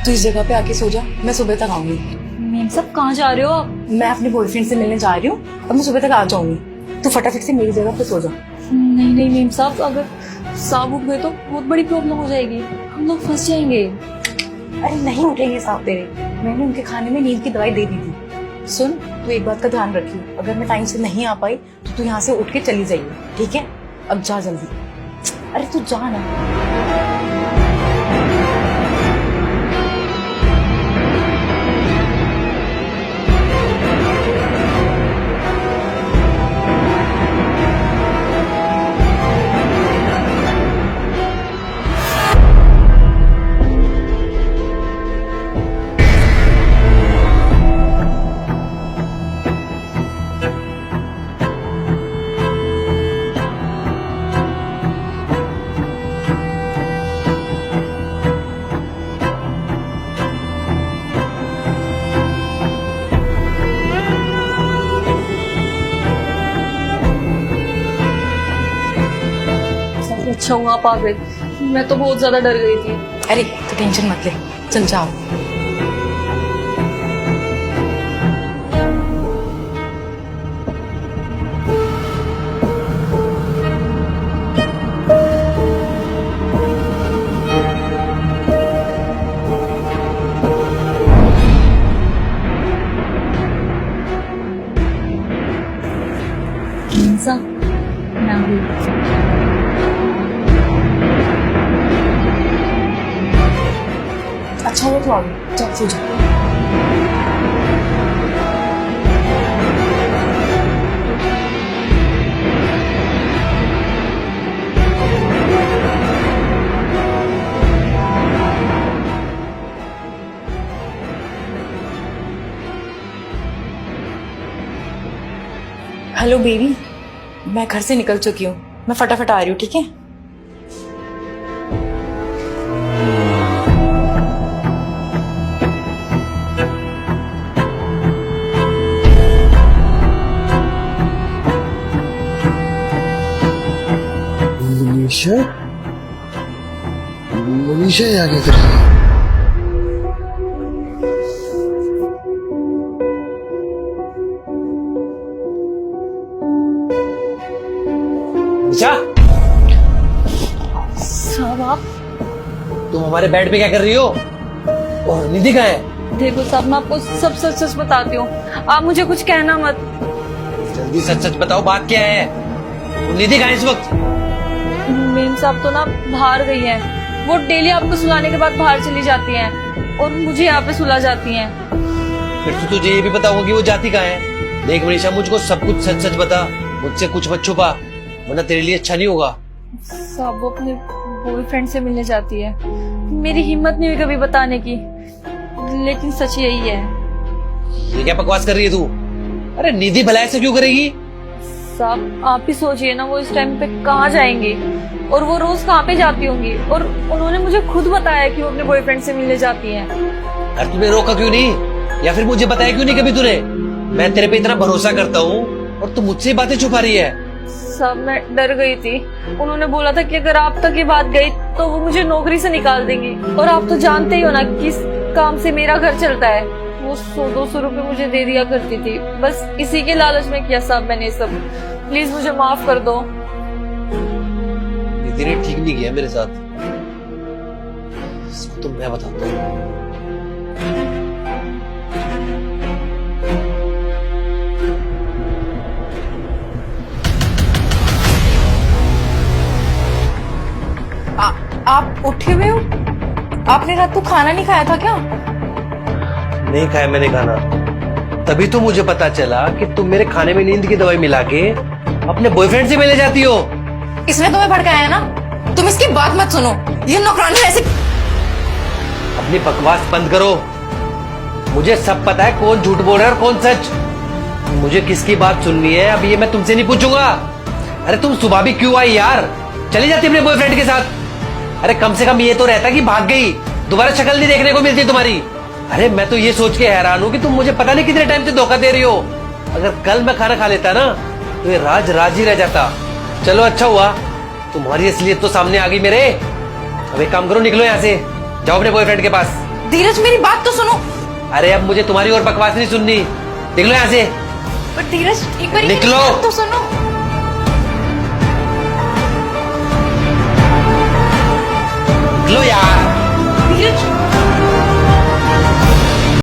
तू इस जगह पे आके सो जा, मैं सुबह तक आऊंगी। मेम साहब कहाँ जा रहे हो आप? मैं अपने बॉयफ्रेंड से मिलने जा रही हूँ और मैं सुबह तक आ जाऊंगी। तू फटाफट से मेरी जगह पे सो जा। नहीं नहीं मेम साहब, अगर सांप उठ गए तो बहुत बड़ी प्रॉब्लम हो जाएगी, हम लोग फंस जाएंगे। अरे नहीं उठेंगे सांप तेरे, मैंने उनके खाने में नींद की दवाई दे दी थी। सुन, तू एक बात का ध्यान रखियो, अगर मैं टाइम से नहीं आ पाई तो तू यहाँ से उठ के चली जाइए, ठीक है? अब जा जल्दी। अरे तू जा ना। अच्छा हुआ आप आ गए, मैं तो बहुत ज्यादा डर गई थी। अरे तो टेंशन मत ले, चल जाओ। मेम साहब मैं आ गई। अच्छा हुआ तू आ गई, चल सो जा। हेलो बेबी, मैं घर से निकल चुकी हूँ, मैं फटाफट आ रही हूँ, ठीक है? मनीषा, मनीषा यहाँ क्या कर रही है? मनीषा, साहब आप तुम हमारे बेड पे क्या कर रही हो? और निधि कहाँ है? देखो साहब, मैं आपको सब सच सच बताती हूँ, आप मुझे कुछ कहना मत। जल्दी सच सच बताओ, बात क्या है? और निधि कहाँ है इस वक्त? मेम साहब तो ना बाहर गई हैं, वो डेली आपको सुलाने के बाद बाहर चली जाती हैं और मुझे यहाँ पे सुला जाती हैं। फिर तो तुझे ये भी पता होगा कि वो जाती कहाँ है। देख मनीषा, मुझको सब कुछ सच सच बता, मुझसे कुछ मत छुपा, वरना तेरे लिए अच्छा नहीं होगा। साहब वो अपने बॉयफ्रेंड से मिलने जाती है, मेरी हिम्मत नहीं हुई कभी बताने की, लेकिन सच यही है। ये क्या बकवास कर रही है तू? अरे निधि भला ऐसे क्यों करेगी? साहब आप ही सोचिए ना, वो इस टाइम पे कहाँ जाएंगी और वो रोज कहाँ पे जाती होंगी, और उन्होंने मुझे खुद बताया कि वो अपने बॉयफ्रेंड से मिलने जाती हैं। अरे तूने रोका क्यों नहीं, या फिर मुझे बताया क्यों नहीं कभी तूने? मैं तेरे पे इतना भरोसा करता हूँ और तू मुझसे बातें छुपा रही है। साहब मैं डर गई थी, उन्होंने बोला था कि अगर आप तक ये बात गई तो वो मुझे नौकरी से निकाल देंगी, और आप तो जानते ही हो ना किस काम से मेरा घर चलता है। वो 100-200 रुपए मुझे दे दिया करती थी, बस इसी के लालच में किया साहब मैंने सब। प्लीज मुझे माफ कर दो। निधि ने ठीक नहीं किया मेरे साथ, इसको तो मैं बताता हूँ। आप उठे हुए हो? आपने रात को खाना नहीं खाया था क्या? नहीं खाया मैंने खाना, तभी तो मुझे पता चला कि तुम मेरे खाने में नींद की दवाई मिला के अपने बॉयफ्रेंड से मिले जाती हो। इसने तुम्हें भड़काया ना, तुम इसकी बात मत सुनो, ये नौकरानी ऐसे। अपनी बकवास बंद करो, मुझे सब पता है कौन झूठ बोल रहा है और कौन सच। मुझे किसकी बात सुननी है अब ये मैं तुमसे नहीं पूछूंगा। अरे तुम सुबह भी क्यों आई यार, चली जाती अपने बॉयफ्रेंड के साथ। अरे कम से कम ये तो रहता कि भाग गई, दोबारा शक्ल नहीं देखने को मिलती तुम्हारी। अरे मैं तो ये सोच के हैरान हूँ कि तुम मुझे पता नहीं कितने टाइम से धोखा दे रही हो। अगर कल मैं खाना खा लेता ना तो ये राज राज ही रह जाता। चलो अच्छा हुआ, तुम्हारी असलियत तो सामने आ गई मेरे। अब एक काम करो, निकलो यहाँ से, जाओ अपने बॉयफ्रेंड के पास। धीरज मेरी बात तो सुनो। अरे अब मुझे तुम्हारी और बकवास नहीं सुननी, निकलो यहाँ से। पर धीरज एक बार निकलो। बात तो सुनो। निकलो यार।